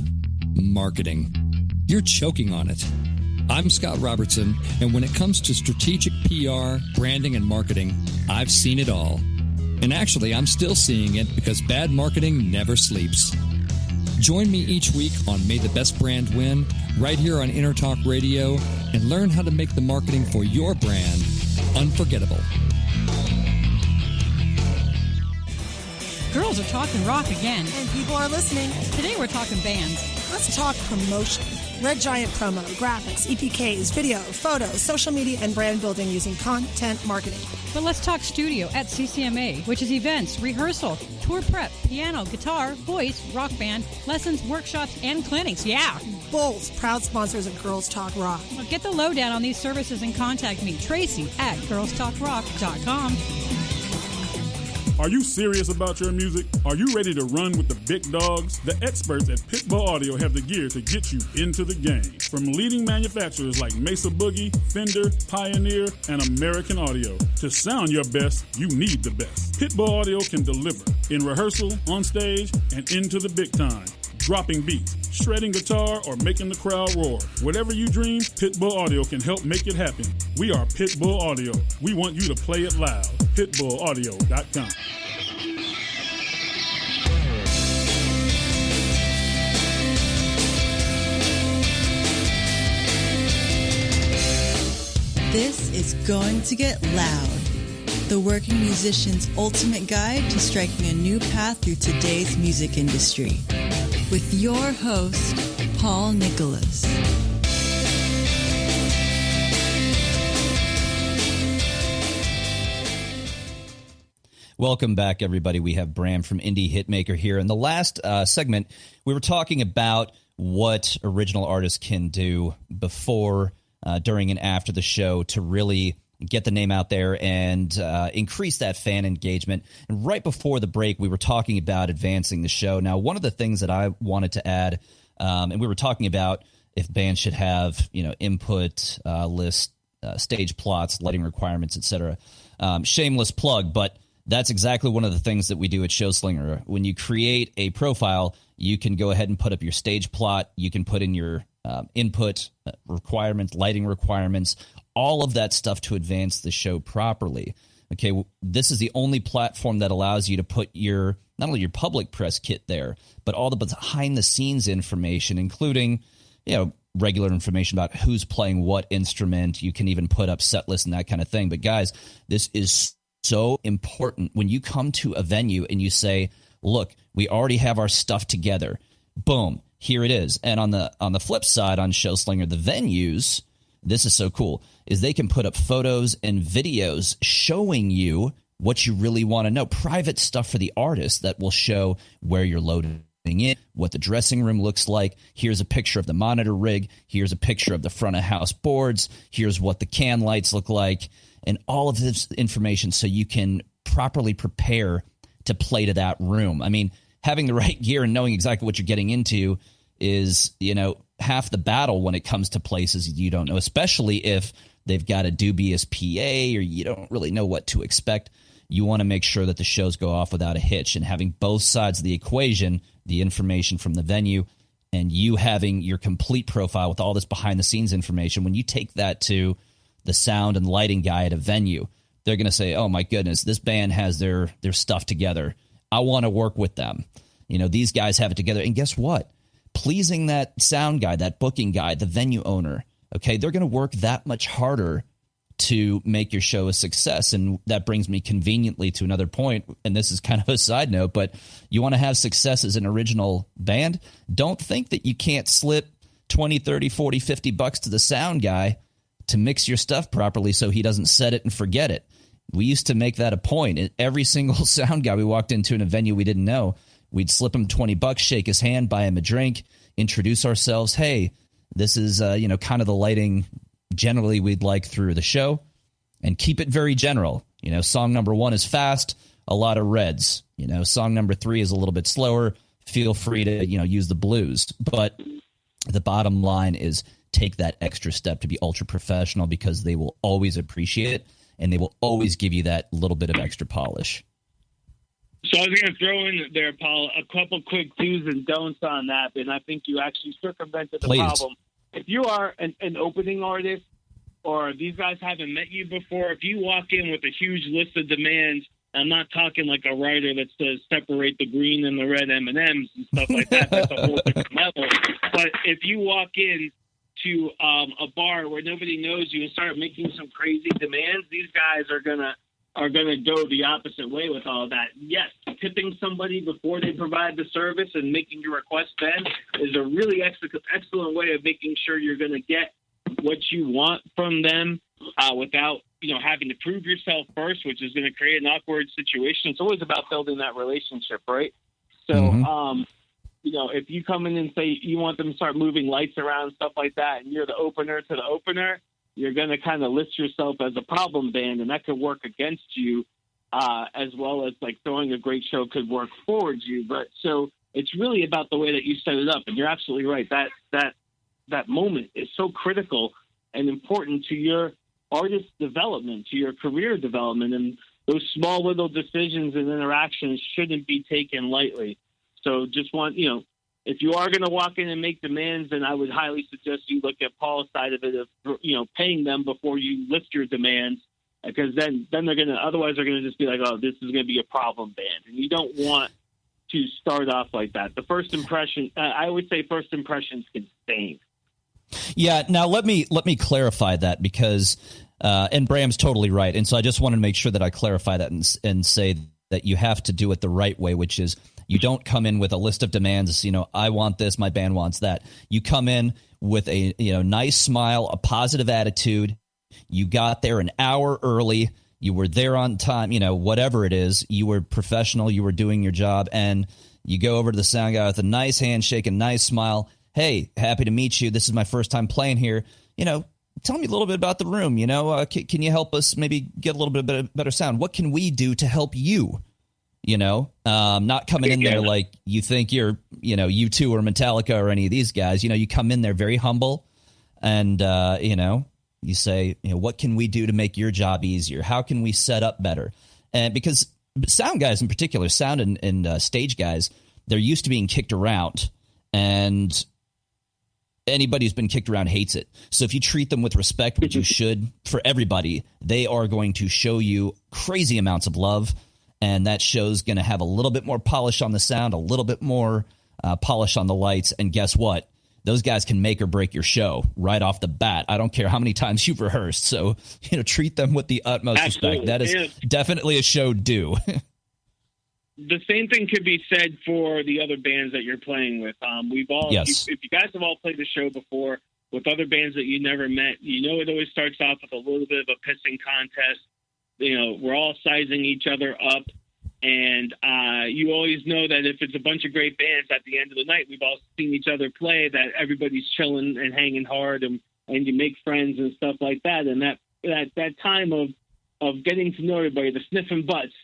Marketing. You're choking on it. I'm Scott Robertson, and when it comes to strategic PR, branding, and marketing, I've seen it all. And actually, I'm still seeing it because bad marketing never sleeps. Join me each week on May the Best Brand Win, right here on Intertalk Radio, and learn how to make the marketing for your brand unforgettable. Girls are talking rock again. And people are listening. Today we're talking bands. Let's talk promotion. Red Giant Promo, graphics, EPKs, video, photos, social media, and brand building using content marketing. But let's talk studio at CCMA, which is events, rehearsal, tour prep, piano, guitar, voice, rock band, lessons, workshops, and clinics. Yeah! Bulls, proud sponsors of Girls Talk Rock. Well, get the lowdown on these services and contact me, Tracy, at girlstalkrock.com. Are you serious about your music? Are you ready to run with the big dogs? The experts at Pitbull Audio have the gear to get you into the game. From leading manufacturers like Mesa Boogie, Fender, Pioneer, and American Audio. To sound your best, you need the best. Pitbull Audio can deliver in rehearsal, on stage, and into the big time. Dropping beats, shredding guitar, or making the crowd roar. Whatever you dream, Pitbull Audio can help make it happen. We are Pitbull Audio. We want you to play it loud. PitbullAudio.com. This is going to get loud. The working musician's ultimate guide to striking a new path through today's music industry. With your host, Paul Nicholas. Welcome back, everybody. We have Bram from IndieHitMaker here. In the last segment, we were talking about what original artists can do before, during, and after the show to really get the name out there and increase that fan engagement. And right before the break, we were talking about advancing the show. Now, one of the things that I wanted to add, and we were talking about if bands should have, input list, stage plots, lighting requirements, etc. Shameless plug, but that's exactly one of the things that we do at Showslinger. When you create a profile, you can go ahead and put up your stage plot. You can put in your input requirements, lighting requirements, all of that stuff to advance the show properly. Okay, this is the only platform that allows you to put your not only your public press kit there, but all the behind-the-scenes information, including, regular information about who's playing what instrument. You can even put up set lists and that kind of thing. But guys, this is so important when you come to a venue and you say, look, we already have our stuff together. Boom, here it is. And on the flip side, on Showslinger, the venues, this is so cool, is they can put up photos and videos showing you what you really want to know. Private stuff for the artist that will show where you're loading in, what the dressing room looks like. Here's a picture of the monitor rig. Here's a picture of the front of house boards. Here's what the can lights look like. And all of this information so you can properly prepare to play to that room. I mean, having the right gear and knowing exactly what you're getting into is, half the battle when it comes to places you don't know, especially if they've got a dubious PA or you don't really know what to expect. You want to make sure that the shows go off without a hitch, and having both sides of the equation, the information from the venue and you having your complete profile with all this behind the scenes information. When you take that to the sound and lighting guy at a venue, they're going to say, oh my goodness, this band has their stuff together. I want to work with them. These guys have it together. And guess what? Pleasing that sound guy, that booking guy, the venue owner, okay, they're going to work that much harder to make your show a success. And that brings me conveniently to another point, and this is kind of a side note, but you want to have success as an original band, don't think that you can't slip 20, 30, 40, 50 bucks to the sound guy to mix your stuff properly so he doesn't set it and forget it. We used to make that a point. Every single sound guy we walked into in a venue we didn't know, we'd slip him 20 bucks, shake his hand, buy him a drink, introduce ourselves. Hey, this is, kind of the lighting generally we'd like through the show, and keep it very general. Song number 1 is fast, a lot of reds. Song number 3 is a little bit slower. Feel free to, use the blues. But the bottom line is take that extra step to be ultra professional, because they will always appreciate it and they will always give you that little bit of extra polish. So I was going to throw in there, Paul, a couple quick do's and don'ts on that, and I think you actually circumvented the problem. If you are an opening artist, or these guys haven't met you before, if you walk in with a huge list of demands, I'm not talking like a writer that says separate the green and the red M&Ms and stuff like that. That's a whole different level. But if you walk in to a bar where nobody knows you and start making some crazy demands, these guys are going to are going to go the opposite way with all that. Yes, tipping somebody before they provide the service and making your request then is a really excellent way of making sure you're going to get what you want from them without, having to prove yourself first, which is going to create an awkward situation. It's always about building that relationship, right? So, if you come in and say you want them to start moving lights around, stuff like that, and you're the opener to the opener, you're going to kind of list yourself as a problem band, and that could work against you, as well as like throwing a great show could work forward you. But so it's really about the way that you set it up, and you're absolutely right. That moment is so critical and important to your artist development, to your career development, and those small little decisions and interactions shouldn't be taken lightly. So just if you are going to walk in and make demands, then I would highly suggest you look at Paul's side of it of, paying them before you list your demands, because then they're going to, otherwise they're going to just be like, oh, this is going to be a problem band. And you don't want to start off like that. The first impression, I would say first impressions can stain. Yeah. Now let me clarify that, because, and Bram's totally right. And so I just wanted to make sure that I clarify that and say that you have to do it the right way, which is, you don't come in with a list of demands, I want this, my band wants that. You come in with a nice smile, a positive attitude. You got there an hour early. You were there on time, whatever it is. You were professional. You were doing your job. And you go over to the sound guy with a nice handshake, a nice smile. Hey, happy to meet you. This is my first time playing here. Tell me a little bit about the room. Can you help us maybe get a little bit better sound? What can we do to help you? Not coming in there like you think you're, U2 or Metallica or any of these guys. You come in there very humble, and, you say, what can we do to make your job easier? How can we set up better? And because sound guys in particular, sound and stage guys, they're used to being kicked around, and anybody who's been kicked around hates it. So if you treat them with respect, which you should for everybody, they are going to show you crazy amounts of love. And that show's going to have a little bit more polish on the sound, a little bit more polish on the lights. And guess what? Those guys can make or break your show right off the bat. I don't care how many times you've rehearsed. So, treat them with the utmost respect. That is definitely a show due. The same thing could be said for the other bands that you're playing with. If you guys have all played the show before with other bands that you never met, it always starts off with a little bit of a pissing contest. We're all sizing each other up, and you always know that if it's a bunch of great bands at the end of the night, we've all seen each other play, that everybody's chilling and hanging hard, and you make friends and stuff like that. And that time of getting to know everybody, the sniffing butts,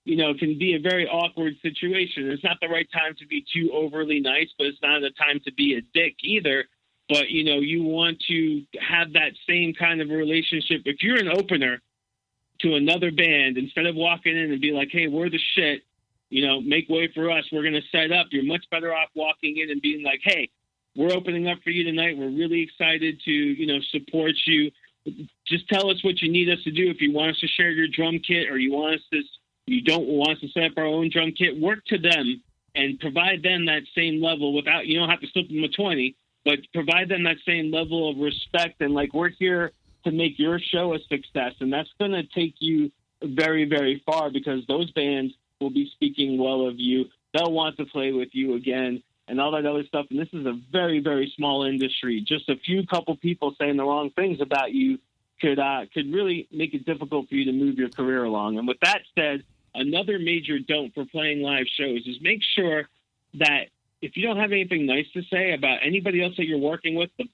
can be a very awkward situation. It's not the right time to be too overly nice, but it's not the time to be a dick either. But, you want to have that same kind of relationship. If you're an opener to another band, instead of walking in and be like, hey, we're the shit, make way for us, we're going to set up, you're much better off walking in and being like, hey, we're opening up for you tonight, we're really excited to support you, just tell us what you need us to do. If you want us to share your drum kit, or you don't want us to set up our own drum kit, work to them and provide them that same level without, you don't have to slip them a 20, but provide them that same level of respect, and like, we're here to make your show a success. And that's going to take you very, very far, because those bands will be speaking well of you. They'll want to play with you again and all that other stuff. And this is a very, very small industry. Just a couple people saying the wrong things about you could really make it difficult for you to move your career along. And with that said, another major don't for playing live shows is make sure that if you don't have anything nice to say about anybody else that you're working with, the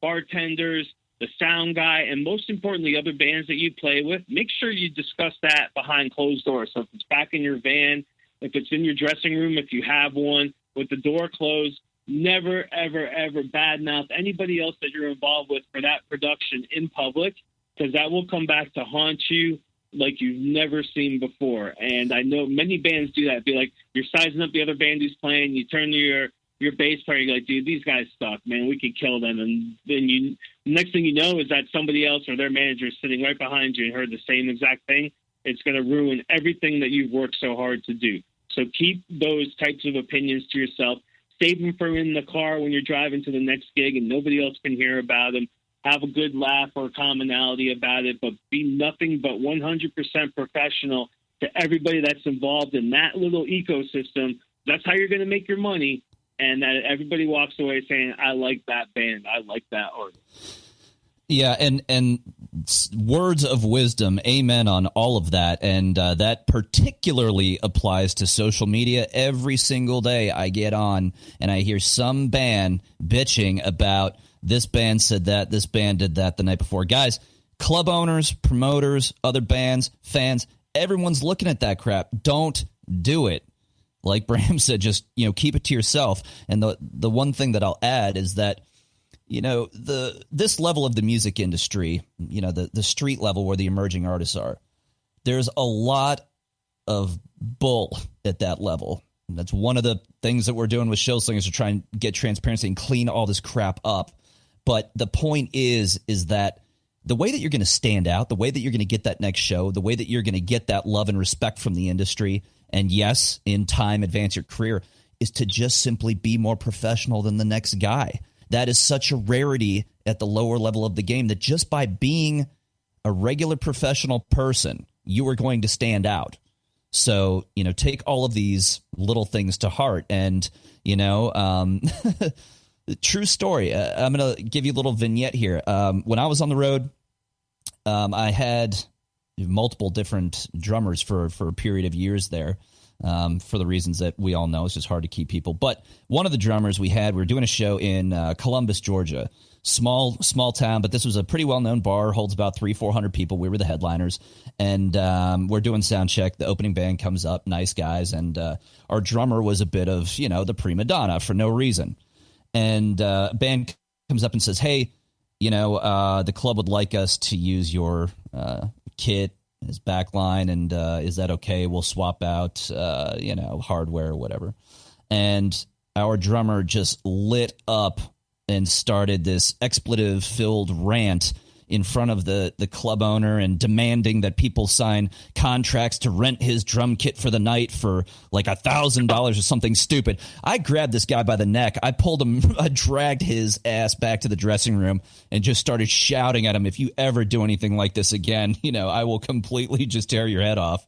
bartenders, the sound guy, and most importantly, other bands that you play with, make sure you discuss that behind closed doors. So if it's back in your van, if it's in your dressing room, if you have one, with the door closed, never, ever, ever badmouth anybody else that you're involved with for that production in public, because that will come back to haunt you like you've never seen before. And I know many bands do that. Be like, you're sizing up the other band who's playing, you turn to your bass player, you're like, dude, these guys suck, man, we could kill them. And then next thing you know is that somebody else or their manager is sitting right behind you and heard the same exact thing. It's going to ruin everything that you've worked so hard to do. So keep those types of opinions to yourself. Save them for in the car when you're driving to the next gig and nobody else can hear about them. have a good laugh or commonality about it, but be nothing but 100% professional to everybody that's involved in that little ecosystem. That's how you're going to make your money. And that everybody walks away saying, I like that band. I like that artist. Yeah, and words of wisdom, amen on all of that, and that particularly applies to social media. Every single day I get on and I hear some band bitching about this band said that, this band did that the night before. Guys, club owners, promoters, other bands, fans, everyone's looking at that crap. Don't do it. Like Bram said, just keep it to yourself. And the one thing that I'll add is that this level of the music industry, the street level where the emerging artists are, there's a lot of bull at that level. And that's one of the things that we're doing with Show Slingers to try and get transparency and clean all this crap up. But the point is that the way that you're going to stand out, the way that you're going to get that next show, the way that you're going to get that love and respect from the industry, and yes, in time, advance your career, is to just simply be more professional than the next guy. That is such a rarity at the lower level of the game that just by being a regular professional person, you are going to stand out. So, take all of these little things to heart. And, true story. I'm going to give you a little vignette here. When I was on the road, I had multiple different drummers for a period of years there. For the reasons that we all know. It's just hard to keep people. But one of the drummers we were doing a show in Columbus, Georgia. Small town, but this was a pretty well-known bar, holds about 300-400 people. We were the headliners. And we're doing sound check. The opening band comes up, nice guys. And our drummer was a bit of, the prima donna for no reason. And band comes up and says, hey, the club would like us to use your kit, his back line, and is that okay? We'll swap out, hardware or whatever. And our drummer just lit up and started this expletive-filled rant in front of the club owner and demanding that people sign contracts to rent his drum kit for the night for like $1,000 or something stupid. I grabbed this guy by the neck. I pulled him, I dragged his ass back to the dressing room and just started shouting at him, if you ever do anything like this again, I will completely just tear your head off.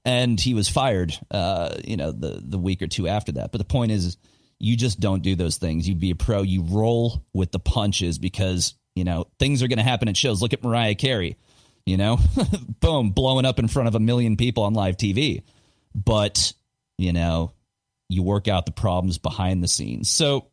And he was fired, the week or two after that. But the point is you just don't do those things. You be a pro. You roll with the punches because things are going to happen at shows. Look at Mariah Carey, boom, blowing up in front of 1 million people on live TV. But, you work out the problems behind the scenes. So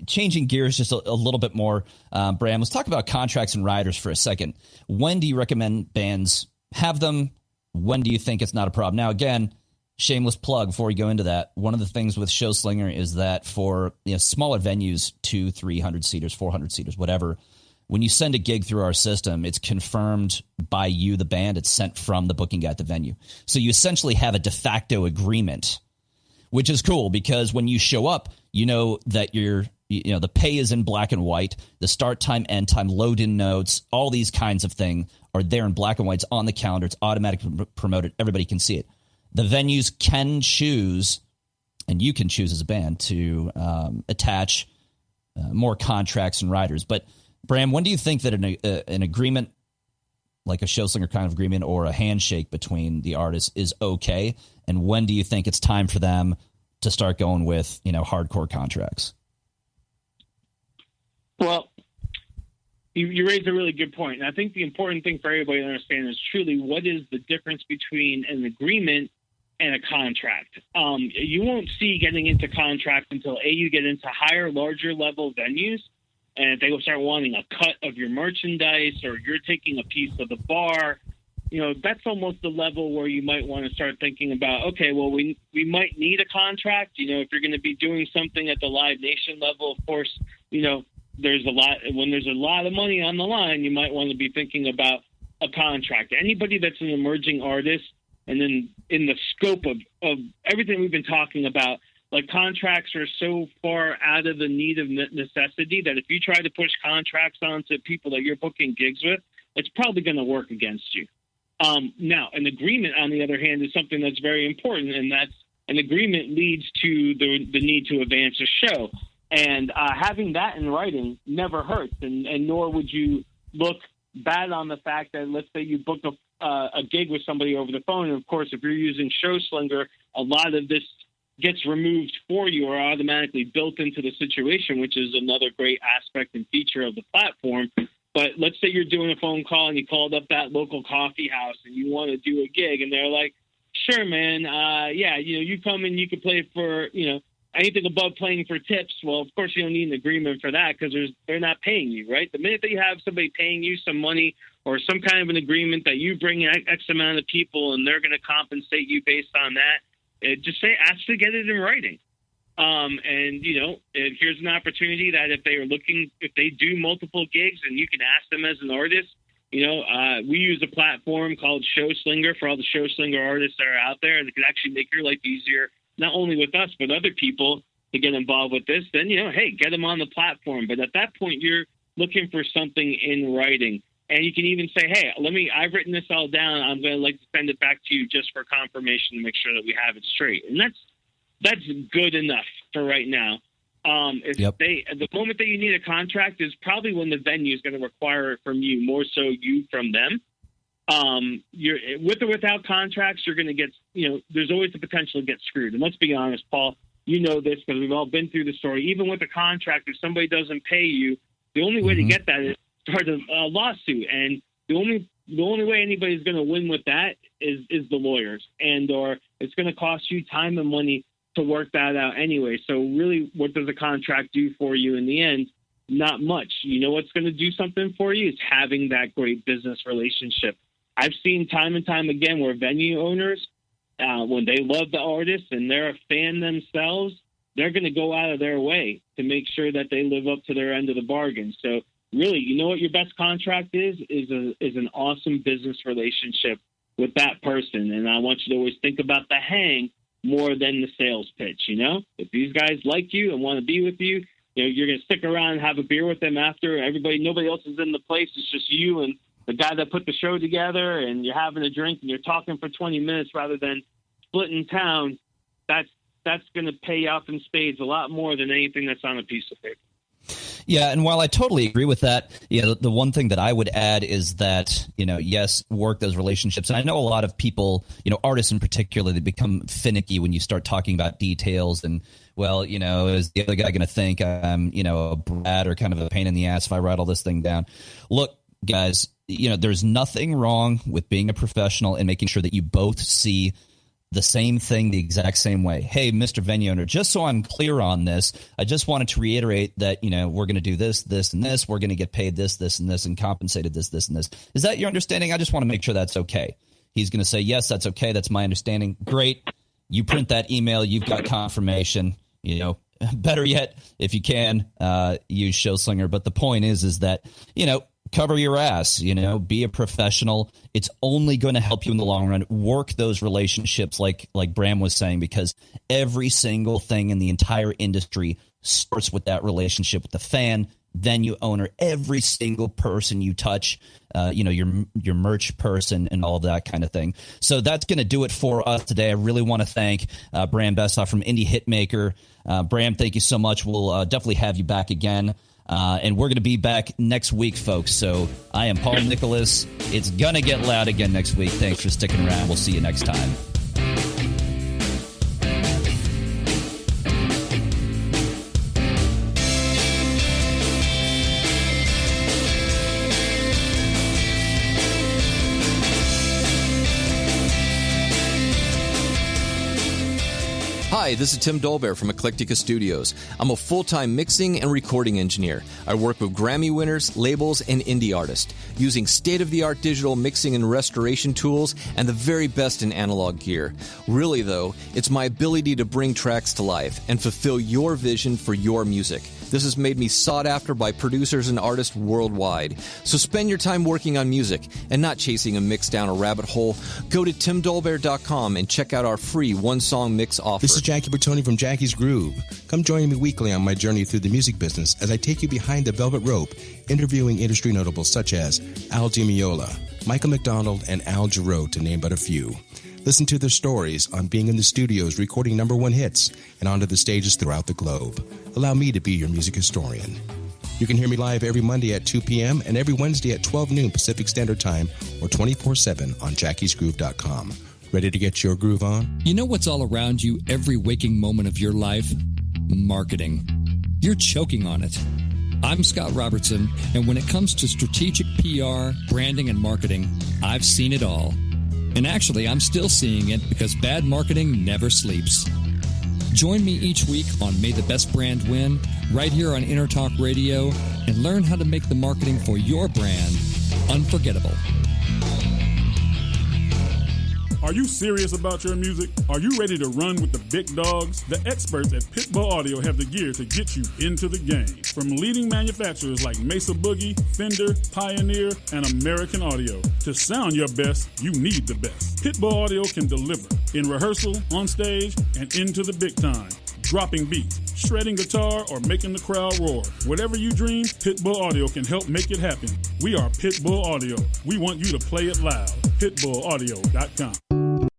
changing gears just a little bit more, Bram, let's talk about contracts and riders for a second. When do you recommend bands have them? When do you think it's not a problem? Now, again, shameless plug before we go into that. One of the things with Show Slinger is that for smaller venues, 200-300 seaters, 400 seaters, whatever, when you send a gig through our system, it's confirmed by you, the band. It's sent from the booking guy at the venue. So you essentially have a de facto agreement, which is cool because when you show up, that the pay is in black and white, the start time, end time, load in notes, all these kinds of things are there in black and white. It's on the calendar. It's automatically promoted. Everybody can see it. The venues can choose, and you can choose as a band, to attach more contracts and riders. But, Bram, when do you think that an agreement, like a Show Slinger kind of agreement or a handshake between the artists, is okay? And when do you think it's time for them to start going with, hardcore contracts? Well, you raised a really good point. And I think the important thing for everybody to understand is truly what is the difference between an agreement and a contract. You won't see getting into contracts until you get into higher, larger level venues, and if they will start wanting a cut of your merchandise or you're taking a piece of the bar, that's almost the level where you might want to start thinking about, okay, well, we might need a contract. If you're going to be doing something at the Live Nation level, of course, there's a lot of money on the line, you might want to be thinking about a contract. Anybody that's an emerging artist, and then in the scope of everything we've been talking about, like contracts are so far out of the need of necessity that if you try to push contracts onto people that you're booking gigs with, it's probably going to work against you. Now, an agreement, on the other hand, is something that's very important, and that's an agreement leads to the need to advance a show. And having that in writing never hurts, and nor would you look bad on the fact that, let's say you booked a gig with somebody over the phone. And of course, if you're using ShowSlinger, a lot of this gets removed for you or automatically built into the situation, which is another great aspect and feature of the platform. But let's say you're doing a phone call and you called up that local coffee house and you want to do a gig, and they're like, sure, man, you come and you can play for, anything above playing for tips. Well, of course, you don't need an agreement for that because they're not paying you, right? The minute that you have somebody paying you some money or some kind of an agreement that you bring X amount of people and they're going to compensate you based on that, just ask to get it in writing. And here's an opportunity that if they do multiple gigs, and you can ask them as an artist, we use a platform called ShowSlinger for all the ShowSlinger artists that are out there, and it can actually make your life easier, not only with us, but other people to get involved with this. Then, hey, get them on the platform. But at that point, you're looking for something in writing. And you can even say, hey, I've written this all down. I'm going to like to send it back to you just for confirmation to make sure that we have it straight. And that's good enough for right now. The moment that you need a contract is probably when the venue is going to require it from you, more so you from them. You're with or without contracts, you're going to get, there's always the potential to get screwed. And let's be honest, Paul, you know this because we've all been through the story. Even with a contract, if somebody doesn't pay you, the only way to get that is to start a lawsuit. And the only way anybody's going to win with that is the lawyers, or it's going to cost you time and money to work that out anyway. So really, what does a contract do for you in the end? Not much. You know what's going to do something for you? Is having that great business relationship. I've seen time and time again where venue owners, when they love the artist and they're a fan themselves, they're going to go out of their way to make sure that they live up to their end of the bargain. So really, you know what your best contract is an awesome business relationship with that person. And I want you to always think about the hang more than the sales pitch. If these guys like you and want to be with you, you're going to stick around and have a beer with them after. Nobody else is in the place. It's just you and the guy that put the show together, and you're having a drink and you're talking for 20 minutes rather than splitting town. That's going to pay off in spades a lot more than anything that's on a piece of paper. Yeah, and while I totally agree with that, the one thing that I would add is that, yes, work those relationships. And I know a lot of people, artists in particular, they become finicky when you start talking about details and, well, is the other guy going to think I'm, a brat or kind of a pain in the ass if I write all this thing down? Look, guys, there's nothing wrong with being a professional and making sure that you both see the same thing the exact same way. Hey, Mr. Venue owner, just so I'm clear on this, I just wanted to reiterate that, we're going to do this, this, and this. We're going to get paid this, this, and this, and compensated this, this, and this. Is that your understanding? I just want to make sure that's okay. He's going to say, yes, that's okay. That's my understanding. Great. You print that email. You've got confirmation. Better yet, if you can, use ShowSlinger. But the point is that, cover your ass, be a professional. It's only going to help you in the long run. Work those relationships like Bram was saying, because every single thing in the entire industry starts with that relationship with the fan, venue owner, every single person you touch, your merch person and all of that kind of thing. So that's going to do it for us today. I really want to thank Bram Bessoff from IndieHitMaker. Bram, thank you so much. We'll definitely have you back again. And we're going to be back next week, folks. So I am Paul Nicholas. It's going to get loud again next week. Thanks for sticking around. We'll see you next time. Hi, this is Tim Dolbear from Eclectica Studios. I'm a full-time mixing and recording engineer. I work with Grammy winners, labels, and indie artists, using state-of-the-art digital mixing and restoration tools and the very best in analog gear. Really, though, it's my ability to bring tracks to life and fulfill your vision for your music. This has made me sought after by producers and artists worldwide. So spend your time working on music and not chasing a mix down a rabbit hole. Go to timdolbear.com and check out our free one-song mix offer. This is Jackie Bertoni from Jackie's Groove. Come join me weekly on my journey through the music business as I take you behind the velvet rope, interviewing industry notables such as Al Di Meola, Michael McDonald, and Al Jarreau, to name but a few. Listen to their stories on being in the studios recording #1 hits and onto the stages throughout the globe. Allow me to be your music historian. You can hear me live every Monday at 2 p.m. and every Wednesday at 12 noon Pacific Standard Time or 24/7 on jackiesgroove.com. Ready to get your groove on? You know what's all around you every waking moment of your life? Marketing. You're choking on it. I'm Scott Robertson, and when it comes to strategic PR, branding, and marketing, I've seen it all. And actually, I'm still seeing it because bad marketing never sleeps. Join me each week on May the Best Brand Win, right here on InterTalk Radio, and learn how to make the marketing for your brand unforgettable. Are you serious about your music? Are you ready to run with the big dogs? The experts at Pitbull Audio have the gear to get you into the game. From leading manufacturers like Mesa Boogie, Fender, Pioneer, and American Audio. To sound your best, you need the best. Pitbull Audio can deliver in rehearsal, on stage, and into the big time. Dropping beats, shredding guitar, or making the crowd roar. Whatever you dream, Pitbull Audio can help make it happen. We are Pitbull Audio. We want you to play it loud. PitbullAudio.com.